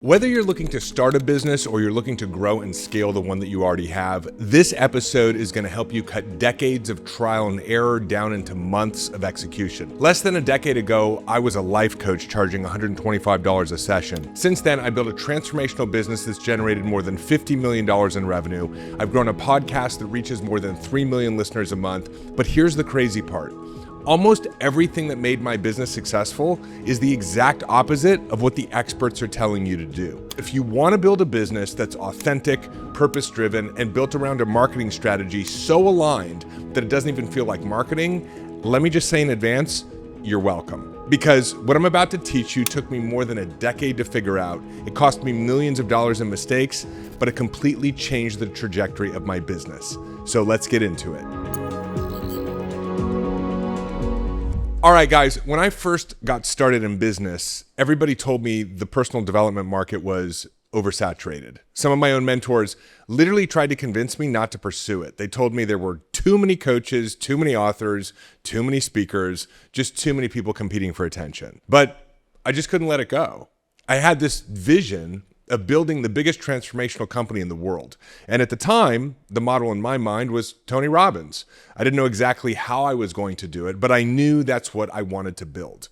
Whether you're looking to start a business or you're looking to grow and scale the one that you already have, this episode is going to help you cut decades of trial and error down into months of execution. Less than a decade ago, I was a life coach charging $125 a session. Since then, I built a transformational business that's generated more than $50 million in revenue. I've grown a podcast that reaches more than 3 million listeners a month. But here's the crazy part. Almost everything that made my business successful is the exact opposite of what the experts are telling you to do. If you want to build a business that's authentic, purpose-driven, and built around a marketing strategy so aligned that it doesn't even feel like marketing, let me just say in advance, you're welcome. Because what I'm about to teach you took me more than a decade to figure out. It cost me millions of dollars in mistakes, but it completely changed the trajectory of my business. So let's get into it. All right, guys, when I first got started in business, everybody told me the personal development market was oversaturated. Some of my own mentors literally tried to convince me not to pursue it. They told me there were too many coaches, too many authors, too many speakers, just too many people competing for attention. But I just couldn't let it go. I had this vision of building the biggest transformational company in the world. And at the time, the model in my mind was Tony Robbins. I didn't know exactly how I was going to do it, but I knew that's what I wanted to build.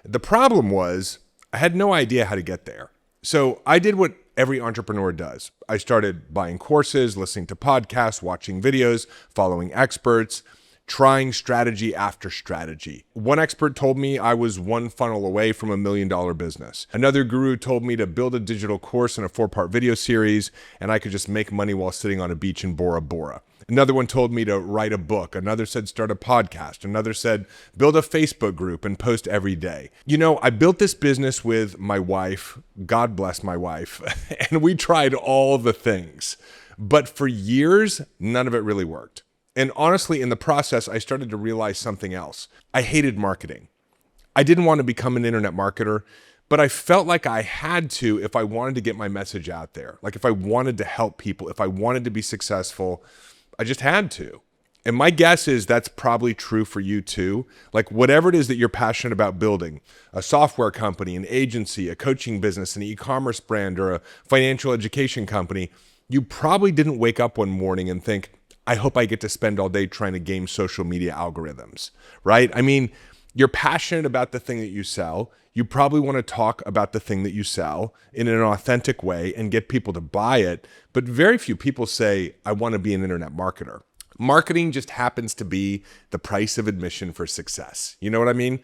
The problem was I had no idea how to get there. So I did what every entrepreneur does. I started buying courses, listening to podcasts, watching videos, following experts, trying strategy after strategy. One expert told me I was one funnel away from $1 million business. Another guru told me to build a digital course in a 4-part video series, and I could just make money while sitting on a beach in Bora Bora. Another one told me to write a book. Another said start a podcast. Another said build a Facebook group and post every day. You know, I built this business with my wife, God bless my wife, and we tried all the things. But for years, none of it really worked. And honestly, in the process, I started to realize something else. I hated marketing. I didn't want to become an internet marketer, but I felt like I had to if I wanted to get my message out there. Like if I wanted to help people, if I wanted to be successful, I just had to. And my guess is that's probably true for you too. Like whatever it is that you're passionate about building, a software company, an agency, a coaching business, an e-commerce brand, or a financial education company, you probably didn't wake up one morning and think, I hope I get to spend all day trying to game social media algorithms, right? I mean, you're passionate about the thing that you sell. You probably want to talk about the thing that you sell in an authentic way and get people to buy it. But very few people say, I want to be an internet marketer. Marketing just happens to be the price of admission for success. You know what I mean?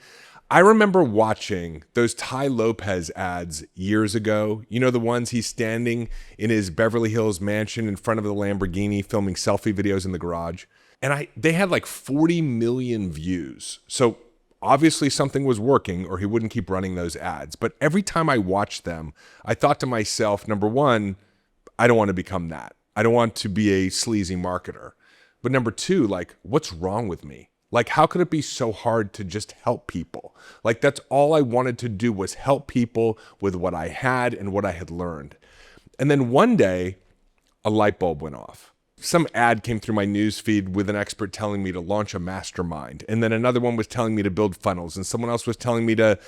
I remember watching those Tai Lopez ads years ago. You know, the ones he's standing in his Beverly Hills mansion in front of the Lamborghini filming selfie videos in the garage. And they had like 40 million views. So obviously something was working or he wouldn't keep running those ads. But every time I watched them, I thought to myself, number one, I don't want to become that. I don't want to be a sleazy marketer. But number two, like, what's wrong with me? Like, how could it be so hard to just help people? Like, that's all I wanted to do was help people with what I had and what I had learned. And then one day, a light bulb went off. Some ad came through my news feed with an expert telling me to launch a mastermind. And then another one was telling me to build funnels. And someone else was telling me to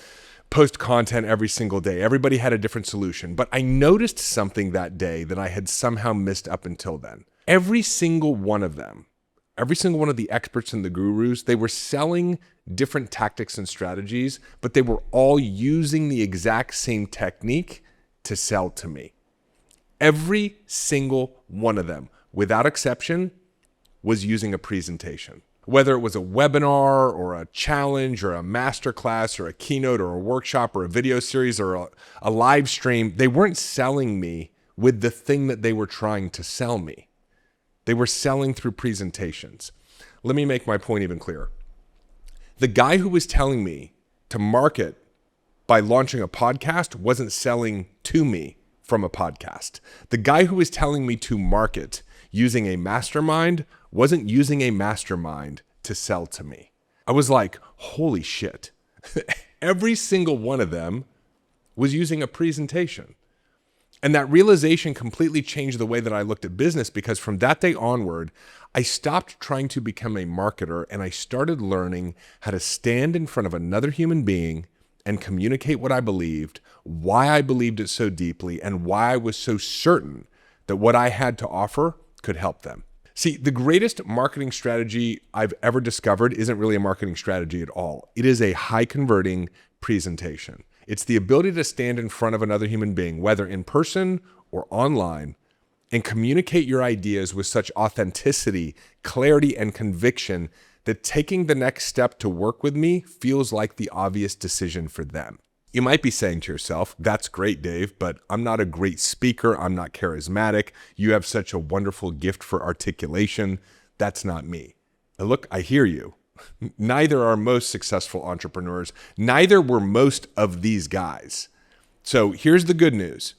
post content every single day. Everybody had a different solution. But I noticed something that day that I had somehow missed up until then. Every single one of them, every single one of the experts and the gurus, they were selling different tactics and strategies, but they were all using the exact same technique to sell to me. Every single one of them, without exception, was using a presentation. Whether it was a webinar or a challenge or a masterclass or a keynote or a workshop or a video series or a live stream, they weren't selling me with the thing that they were trying to sell me. They were selling through presentations. Let me make my point even clearer. The guy who was telling me to market by launching a podcast wasn't selling to me from a podcast. The guy who was telling me to market using a mastermind wasn't using a mastermind to sell to me. I was like, holy shit. Every single one of them was using a presentation. And that realization completely changed the way that I looked at business, because from that day onward, I stopped trying to become a marketer and I started learning how to stand in front of another human being and communicate what I believed, why I believed it so deeply, and why I was so certain that what I had to offer could help them. See, the greatest marketing strategy I've ever discovered isn't really a marketing strategy at all. It is a high converting presentation. It's the ability to stand in front of another human being, whether in person or online, and communicate your ideas with such authenticity, clarity, and conviction that taking the next step to work with me feels like the obvious decision for them. You might be saying to yourself, that's great, Dave, but I'm not a great speaker. I'm not charismatic. You have such a wonderful gift for articulation. That's not me. And look, I hear you. Neither are most successful entrepreneurs. Neither were most of these guys. So here's the good news.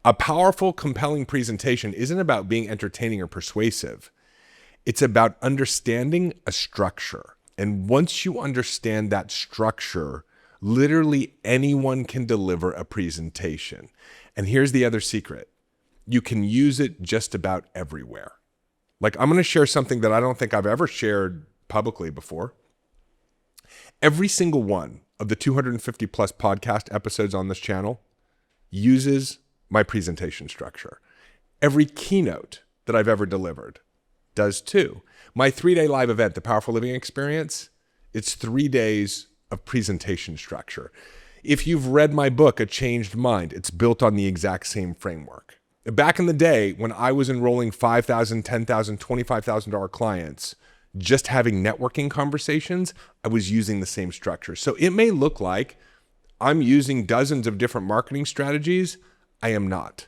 A powerful, compelling presentation isn't about being entertaining or persuasive. It's about understanding a structure. And once you understand that structure, literally anyone can deliver a presentation. And here's the other secret. You can use it just about everywhere. Like, I'm going to share something that I don't think I've ever shared publicly before. Every single one of the 250 plus podcast episodes on this channel uses my presentation structure. Every keynote that I've ever delivered does too. My 3-day live event, the Powerful Living Experience, it's 3 days of presentation structure. If you've read my book, A Changed Mind, it's built on the exact same framework. Back in the day when I was enrolling $5,000, $10,000, $25,000 clients, just having networking conversations, I was using the same structure. So it may look like I'm using dozens of different marketing strategies. I am not.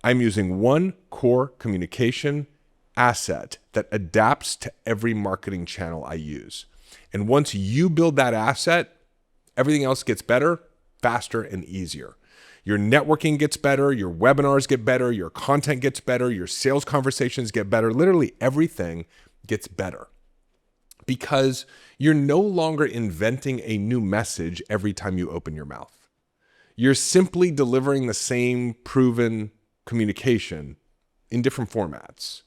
I'm using one core communication asset that adapts to every marketing channel I use. And once you build that asset, everything else gets better, faster, and easier. Your networking gets better, your webinars get better, your content gets better, your sales conversations get better. Literally everything gets better because you're no longer inventing a new message every time you open your mouth. You're simply delivering the same proven communication in different formats.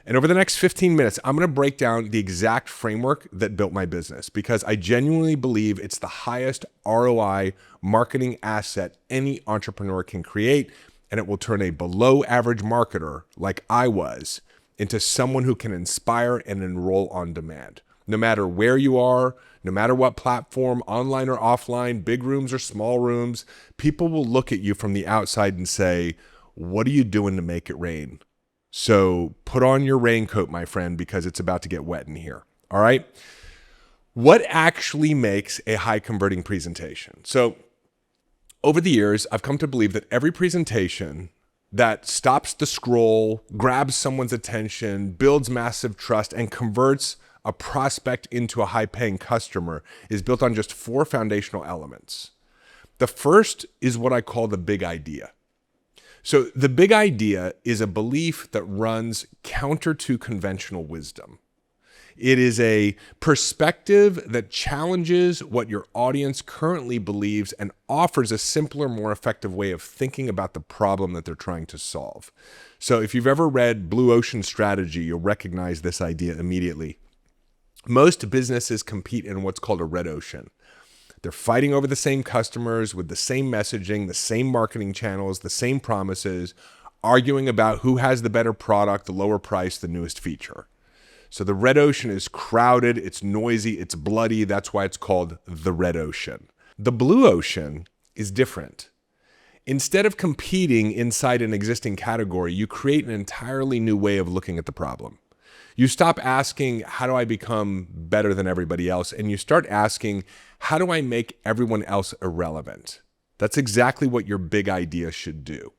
And over the next 15 minutes, I'm going to break down the exact framework that built my business because I genuinely believe it's the highest ROI marketing asset any entrepreneur can create, and it will turn a below average marketer like I was into someone who can inspire and enroll on demand. No matter where you are, no matter what platform, online or offline, big rooms or small rooms, people will look at you from the outside and say, what are you doing to make it rain? So put on your raincoat, my friend, because it's about to get wet in here. All right. What actually makes a high converting presentation? So over the years, I've come to believe that every presentation that stops the scroll, grabs someone's attention, builds massive trust, and converts a prospect into a high-paying customer is built on just 4 foundational elements. The first is what I call the big idea. So the big idea is a belief that runs counter to conventional wisdom. It is a perspective that challenges what your audience currently believes and offers a simpler, more effective way of thinking about the problem that they're trying to solve. So if you've ever read Blue Ocean Strategy, you'll recognize this idea immediately. Most businesses compete in what's called a red ocean. They're fighting over the same customers with the same messaging, the same marketing channels, the same promises, arguing about who has the better product, the lower price, the newest feature. So the red ocean is crowded, it's noisy, it's bloody. That's why it's called the red ocean. The blue ocean is different. Instead of competing inside an existing category, you create an entirely new way of looking at the problem. You stop asking, how do I become better than everybody else? And you start asking, how do I make everyone else irrelevant? That's exactly what your big idea should do.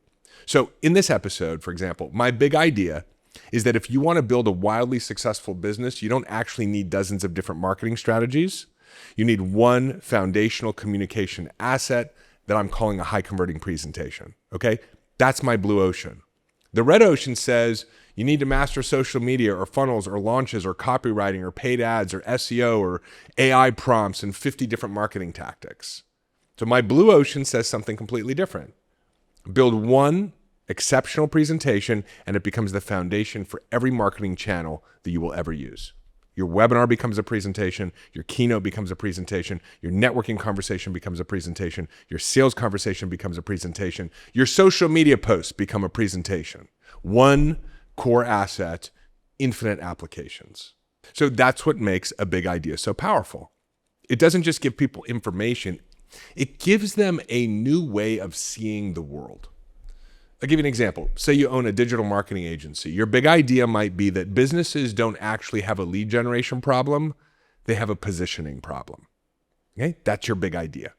So in this episode, for example, my big idea is that if you want to build a wildly successful business, you don't actually need dozens of different marketing strategies. You need one foundational communication asset that I'm calling a high converting presentation. Okay? That's my blue ocean. The red ocean says you need to master social media or funnels or launches or copywriting or paid ads or SEO or AI prompts and 50 different marketing tactics. So my blue ocean says something completely different. Build one exceptional presentation and it becomes the foundation for every marketing channel that you will ever use. Your webinar becomes a presentation. Your keynote becomes a presentation. Your networking conversation becomes a presentation. Your sales conversation becomes a presentation. Your social media posts become a presentation. One core asset, infinite applications. So that's what makes a big idea so powerful. It doesn't just give people information. It gives them a new way of seeing the world. I'll give you an example. Say you own a digital marketing agency. Your big idea might be that businesses don't actually have a lead generation problem. They have a positioning problem. Okay? That's your big idea.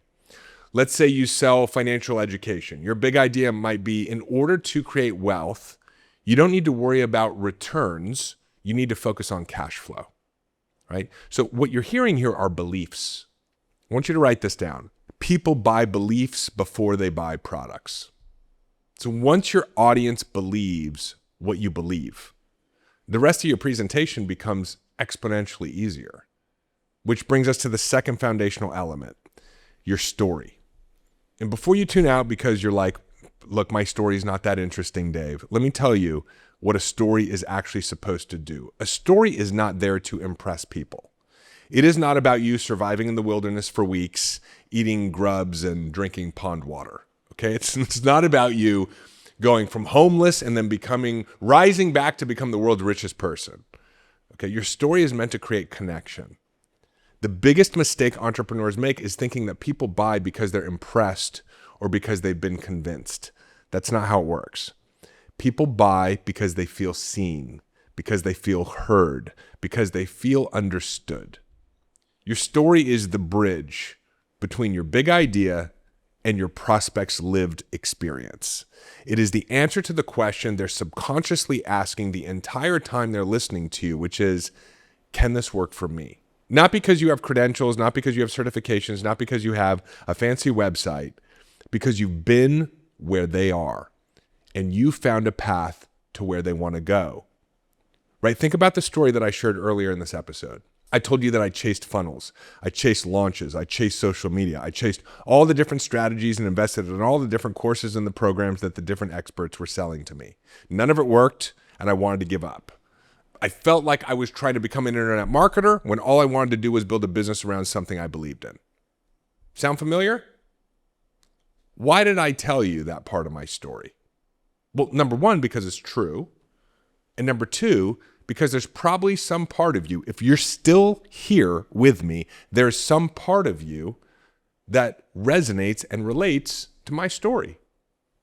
Let's say you sell financial education. Your big idea might be, in order to create wealth, you don't need to worry about returns. You need to focus on cash flow, right? So what you're hearing here are beliefs. I want you to write this down. People buy beliefs before they buy products. So once your audience believes what you believe, the rest of your presentation becomes exponentially easier, which brings us to the second foundational element, your story. And before you tune out because you're like, look, my story is not that interesting, Dave, let me tell you what a story is actually supposed to do. A story is not there to impress people. It is not about you surviving in the wilderness for weeks, eating grubs and drinking pond water. Okay, it's not about you going from homeless and then rising back to become the world's richest person. Okay, your story is meant to create connection. The biggest mistake entrepreneurs make is thinking that people buy because they're impressed or because they've been convinced. That's not how it works. People buy because they feel seen, because they feel heard, because they feel understood. Your story is the bridge between your big idea and your prospect's lived experience. It is the answer to the question they're subconsciously asking the entire time they're listening to you, which is, can this work for me? Not because you have credentials, not because you have certifications, not because you have a fancy website, because you've been where they are and you found a path to where they want to go. Right? Think about the story that I shared earlier in this episode. I told you that I chased funnels, I chased launches, I chased social media, I chased all the different strategies and invested in all the different courses and the programs that the different experts were selling to me. None of it worked, and I wanted to give up. I felt like I was trying to become an internet marketer when all I wanted to do was build a business around something I believed in. Sound familiar? Why did I tell you that part of my story? Well, number one, because it's true. And number two, because there's probably some part of you, if you're still here with me, there's some part of you that resonates and relates to my story.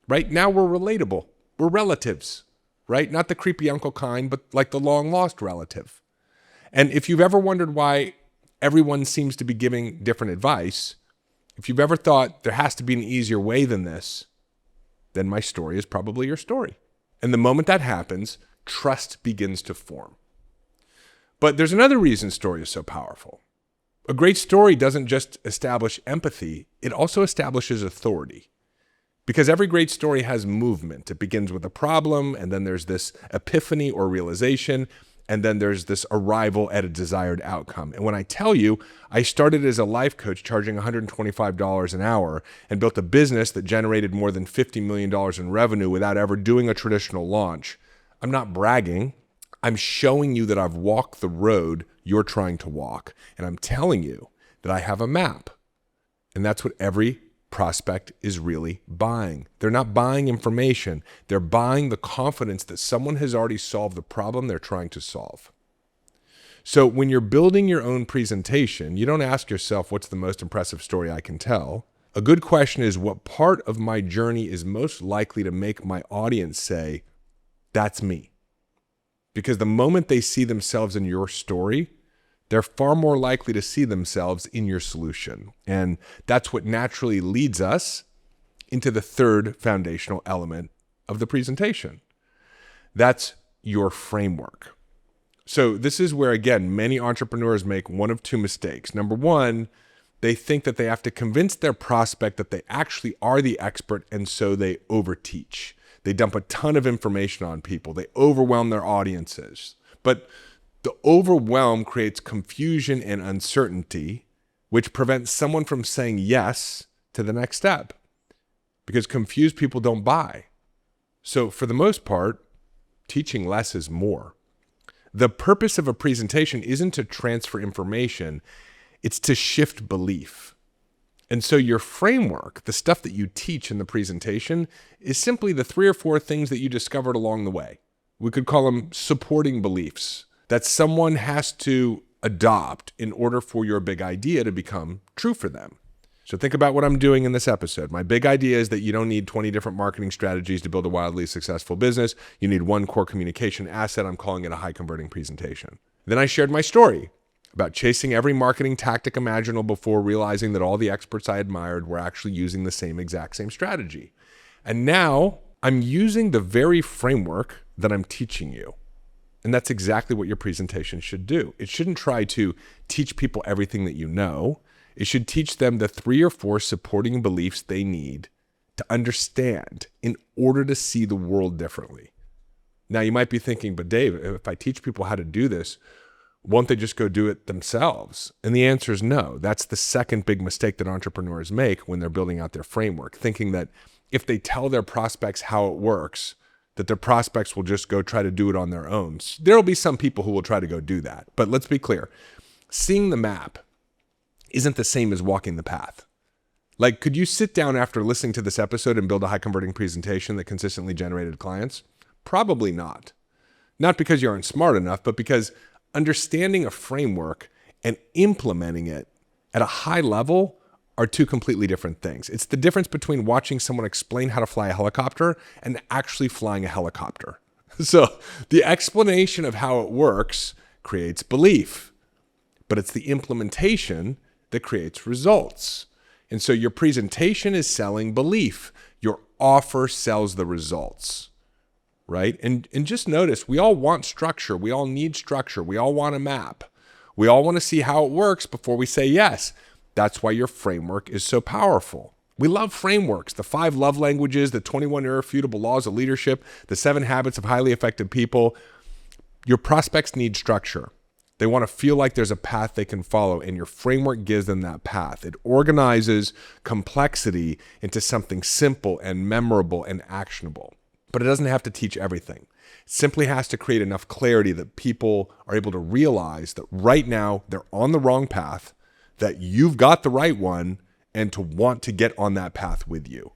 Right now we're relatable. We're relatives, right? Not the creepy uncle kind, but like the long lost relative. And if you've ever wondered why everyone seems to be giving different advice, if you've ever thought there has to be an easier way than this, then my story is probably your story. And the moment that happens, trust begins to form. But there's another reason story is so powerful. A great story doesn't just establish empathy, it also establishes authority. Because every great story has movement. It begins with a problem, and then there's this epiphany or realization, and then there's this arrival at a desired outcome. And when I tell you, I started as a life coach charging $125 an hour and built a business that generated more than $50 million in revenue without ever doing a traditional launch, I'm not bragging. I'm showing you that I've walked the road you're trying to walk. And I'm telling you that I have a map. And that's what every prospect is really buying. They're not buying information. They're buying the confidence that someone has already solved the problem they're trying to solve. So when you're building your own presentation, you don't ask yourself, what's the most impressive story I can tell? A good question is, what part of my journey is most likely to make my audience say, that's me? Because the moment they see themselves in your story, they're far more likely to see themselves in your solution. And that's what naturally leads us into the third foundational element of the presentation. That's your framework. So this is where, again, many entrepreneurs make one of two mistakes. Number one, they think that they have to convince their prospect that they actually are the expert, and so they overteach. They dump a ton of information on people. They overwhelm their audiences. But the overwhelm creates confusion and uncertainty, which prevents someone from saying yes to the next step, because confused people don't buy. So for the most part, teaching less is more. The purpose of a presentation isn't to transfer information, it's to shift belief. And so your framework, the stuff that you teach in the presentation, is simply the 3 or 4 things that you discovered along the way. We could call them supporting beliefs that someone has to adopt in order for your big idea to become true for them. So think about what I'm doing in this episode. My big idea is that you don't need 20 different marketing strategies to build a wildly successful business. You need one core communication asset. I'm calling it a high converting presentation. Then I shared my story about chasing every marketing tactic imaginable before realizing that all the experts I admired were actually using the exact same strategy. And now I'm using the very framework that I'm teaching you. And that's exactly what your presentation should do. It shouldn't try to teach people everything that you know. It should teach them the 3 or 4 supporting beliefs they need to understand in order to see the world differently. Now, you might be thinking, but Dave, if I teach people how to do this, won't they just go do it themselves? And the answer is no. That's the second big mistake that entrepreneurs make when they're building out their framework, thinking that if they tell their prospects how it works, that their prospects will just go try to do it on their own. There will be some people who will try to go do that. But let's be clear. Seeing the map isn't the same as walking the path. Like, could you sit down after listening to this episode and build a high converting presentation that consistently generated clients? Probably not. Not because you aren't smart enough, but because understanding a framework and implementing it at a high level are 2 completely different things. It's the difference between watching someone explain how to fly a helicopter and actually flying a helicopter. So the explanation of how it works creates belief, but it's the implementation that creates results. And so your presentation is selling belief. Your offer sells the results, right? And just notice, we all want structure. We all need structure. We all want a map. We all want to see how it works before we say yes. That's why your framework is so powerful. We love frameworks, the 5 love languages, the 21 irrefutable laws of leadership, the 7 habits of highly effective people. Your prospects need structure. They want to feel like there's a path they can follow, and your framework gives them that path. It organizes complexity into something simple and memorable and actionable. But it doesn't have to teach everything. It simply has to create enough clarity that people are able to realize that right now they're on the wrong path, that you've got the right one, and to want to get on that path with you.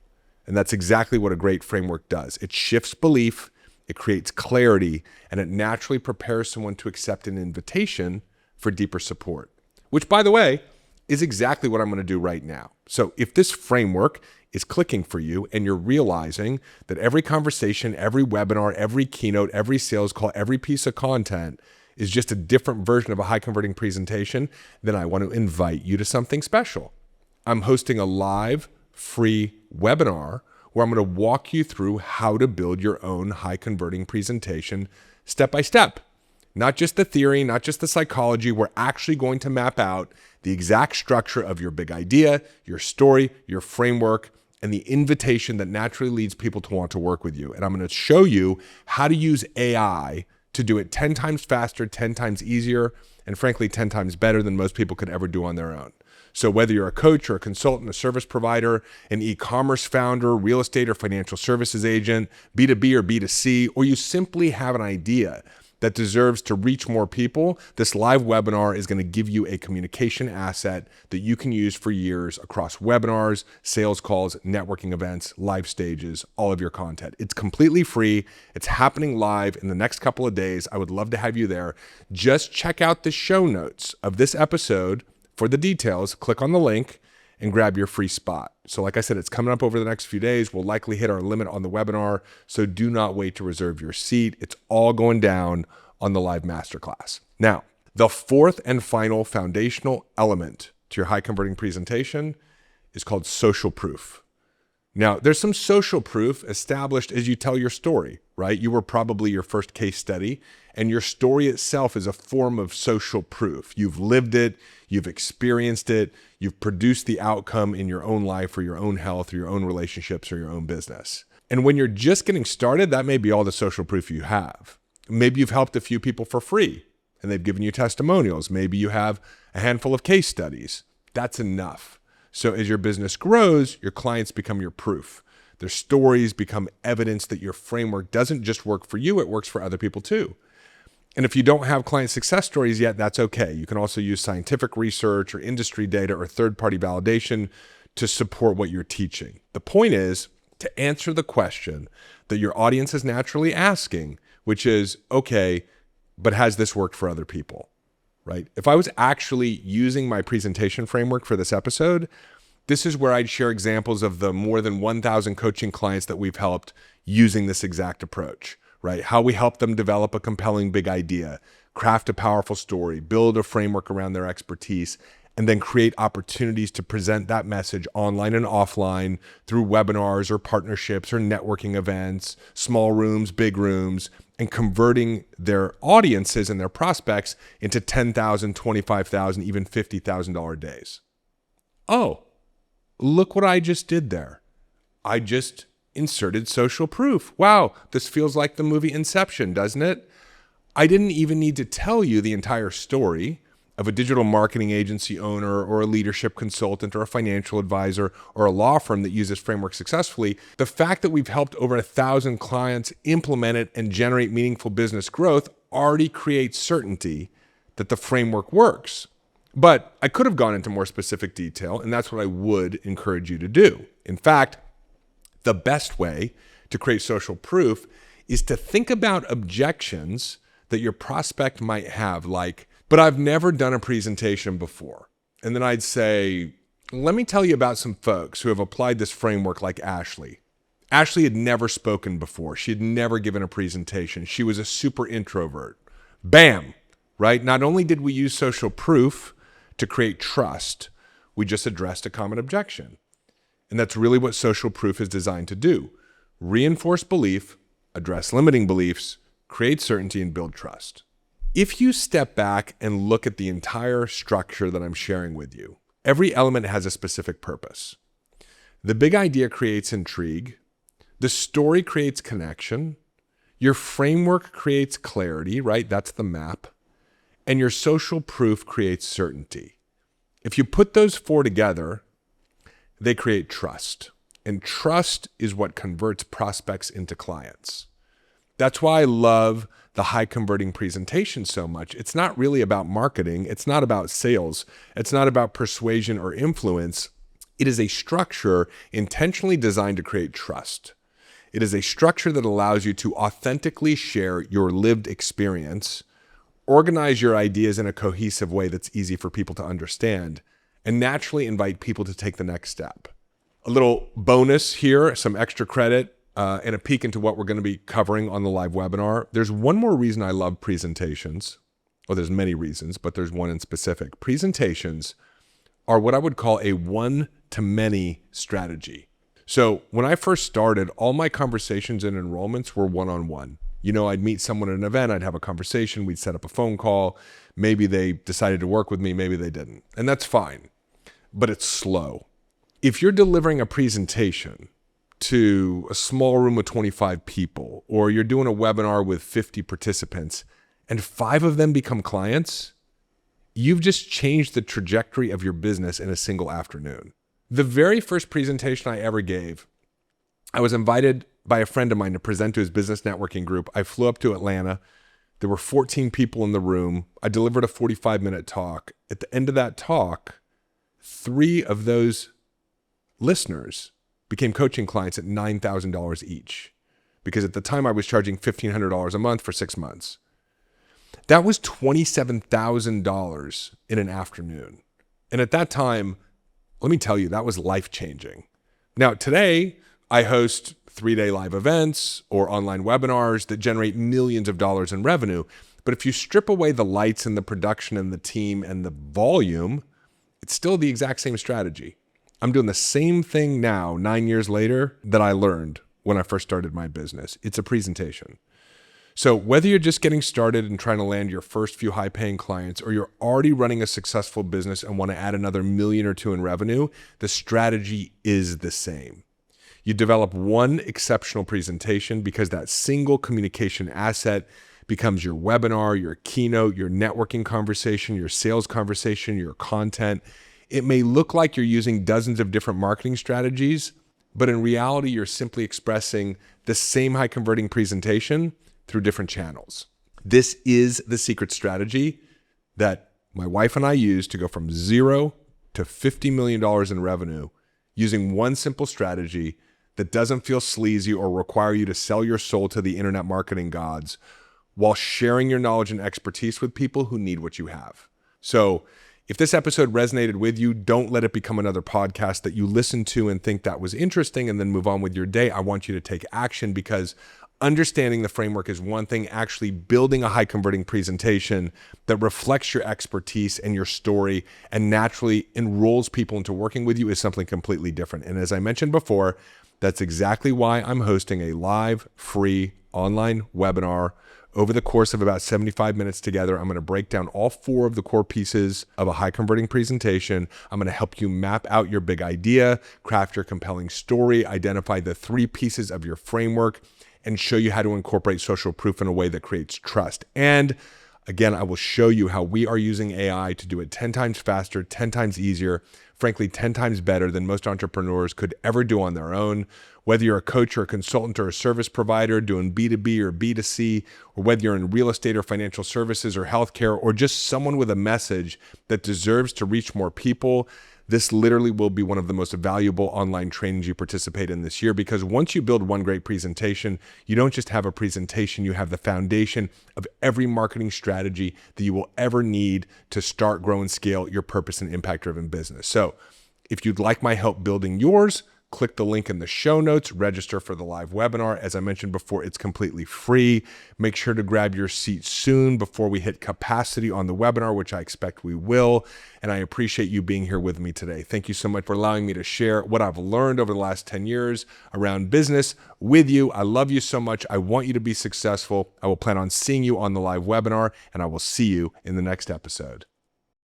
And that's exactly what a great framework does. It shifts belief, it creates clarity, and it naturally prepares someone to accept an invitation for deeper support, which, by the way, is exactly what I'm going to do right now. So if this framework is clicking for you and you're realizing that every conversation, every webinar, every keynote, every sales call, every piece of content is just a different version of a high converting presentation, then I want to invite you to something special. I'm hosting a live free webinar where I'm going to walk you through how to build your own high converting presentation step by step. Not just the theory, not just the psychology. We're actually going to map out the exact structure of your big idea, your story, your framework, and the invitation that naturally leads people to want to work with you. And I'm going to show you how to use AI to do it 10 times faster, 10 times easier, and frankly, 10 times better than most people could ever do on their own. So whether you're a coach or a consultant, a service provider, an e-commerce founder, real estate or financial services agent, B2B or B2C, or you simply have an idea that deserves to reach more people, this live webinar is going to give you a communication asset that you can use for years across webinars, sales calls, networking events, live stages, all of your content. It's completely free. It's happening live in the next couple of days. I would love to have you there. Just check out the show notes of this episode for the details. Click on the link and grab your free spot. So like I said, it's coming up over the next few days. We'll likely hit our limit on the webinar, so do not wait to reserve your seat. It's all going down on the live masterclass. Now, the 4th and final foundational element to your high converting presentation is called social proof. Now, there's some social proof established as you tell your story, right? You were probably your first case study, and your story itself is a form of social proof. You've lived it, you've experienced it, you've produced the outcome in your own life or your own health or your own relationships or your own business. And when you're just getting started, that may be all the social proof you have. Maybe you've helped a few people for free and they've given you testimonials. Maybe you have a handful of case studies. That's enough. So as your business grows, your clients become your proof. Their stories become evidence that your framework doesn't just work for you, it works for other people too. And if you don't have client success stories yet, that's okay. You can also use scientific research or industry data or third-party validation to support what you're teaching. The point is to answer the question that your audience is naturally asking, which is, okay, but has this worked for other people, right? If I was actually using my presentation framework for this episode, this is where I'd share examples of the more than 1,000 coaching clients that we've helped using this exact approach, right? How we help them develop a compelling big idea, craft a powerful story, build a framework around their expertise, and then create opportunities to present that message online and offline through webinars or partnerships or networking events, small rooms, big rooms, and converting their audiences and their prospects into $10,000, $25,000, even $50,000 days. Oh, look what I just did there. I just inserted social proof. Wow, this feels like the movie Inception, doesn't it? I didn't even need to tell you the entire story of a digital marketing agency owner or a leadership consultant or a financial advisor or a law firm that uses framework successfully. The fact that we've helped over 1,000 clients implement it and generate meaningful business growth already creates certainty that the framework works. But I could have gone into more specific detail, and that's what I would encourage you to do. In fact, the best way to create social proof is to think about objections that your prospect might have, like, but I've never done a presentation before. And then I'd say, let me tell you about some folks who have applied this framework like Ashley. Ashley had never spoken before. She had never given a presentation. She was a super introvert. Bam, right? Not only did we use social proof to create trust, we just addressed a common objection. And that's really what social proof is designed to do. Reinforce belief, address limiting beliefs, create certainty, and build trust. If you step back and look at the entire structure that I'm sharing with you, every element has a specific purpose. The big idea creates intrigue. The story creates connection. Your framework creates clarity, right? That's the map. And your social proof creates certainty. If you put those four together, they create trust. And trust is what converts prospects into clients. That's why I love the high converting presentation so much. It's not really about marketing. It's not about sales. It's not about persuasion or influence. It is a structure intentionally designed to create trust. It is a structure that allows you to authentically share your lived experience, organize your ideas in a cohesive way that's easy for people to understand, and naturally invite people to take the next step. A little bonus here, some extra credit, and a peek into what we're going to be covering on the live webinar. There's one more reason I love presentations. Well, there's many reasons, but there's one in specific. Presentations are what I would call a one-to-many strategy. So when I first started, all my conversations and enrollments were one-on-one. You know, I'd meet someone at an event, I'd have a conversation, we'd set up a phone call. Maybe they decided to work with me, maybe they didn't. And that's fine, but it's slow. If you're delivering a presentation to a small room of 25 people, or you're doing a webinar with 50 participants, and 5 of them become clients, you've just changed the trajectory of your business in a single afternoon. The very first presentation I ever gave, I was invited by a friend of mine to present to his business networking group. I flew up to Atlanta. There were 14 people in the room. I delivered a 45-minute talk. At the end of that talk, 3 of those listeners became coaching clients at $9,000 each, because at the time I was charging $1,500 a month for 6 months. That was $27,000 in an afternoon. And at that time, let me tell you, that was life-changing. Now, today, I host 3-day live events or online webinars that generate millions of dollars in revenue. But if you strip away the lights and the production and the team and the volume, it's still the exact same strategy. I'm doing the same thing now, 9 years later, that I learned when I first started my business. It's a presentation. So whether you're just getting started and trying to land your first few high-paying clients, or you're already running a successful business and want to add another $1 million or $2 million in revenue, the strategy is the same. You develop one exceptional presentation, because that single communication asset becomes your webinar, your keynote, your networking conversation, your sales conversation, your content. It may look like you're using dozens of different marketing strategies, but in reality, you're simply expressing the same high converting presentation through different channels. This is the secret strategy that my wife and I use to go from 0 to $50 million in revenue using one simple strategy that doesn't feel sleazy or require you to sell your soul to the internet marketing gods while sharing your knowledge and expertise with people who need what you have. So if this episode resonated with you, don't let it become another podcast that you listen to and think that was interesting and then move on with your day. I want you to take action, because understanding the framework is one thing. Actually building a high converting presentation that reflects your expertise and your story and naturally enrolls people into working with you is something completely different. And as I mentioned before, that's exactly why I'm hosting a live, free online webinar. Over the course of about 75 minutes together, I'm going to break down all 4 of the core pieces of a high converting presentation. I'm going to help you map out your big idea, craft your compelling story, identify the 3 pieces of your framework, and show you how to incorporate social proof in a way that creates trust. And again, I will show you how we are using AI to do it 10 times faster, 10 times easier, frankly, 10 times better than most entrepreneurs could ever do on their own. Whether you're a coach or a consultant or a service provider doing B2B or B2C, or whether you're in real estate or financial services or healthcare, or just someone with a message that deserves to reach more people, this literally will be one of the most valuable online trainings you participate in this year, because once you build one great presentation, you don't just have a presentation, you have the foundation of every marketing strategy that you will ever need to start, grow, and scale your purpose and impact-driven business. So if you'd like my help building yours, click the link in the show notes, register for the live webinar. As I mentioned before, it's completely free. Make sure to grab your seat soon before we hit capacity on the webinar, which I expect we will. And I appreciate you being here with me today. Thank you so much for allowing me to share what I've learned over the last 10 years around business with you. I love you so much. I want you to be successful. I will plan on seeing you on the live webinar, and I will see you in the next episode.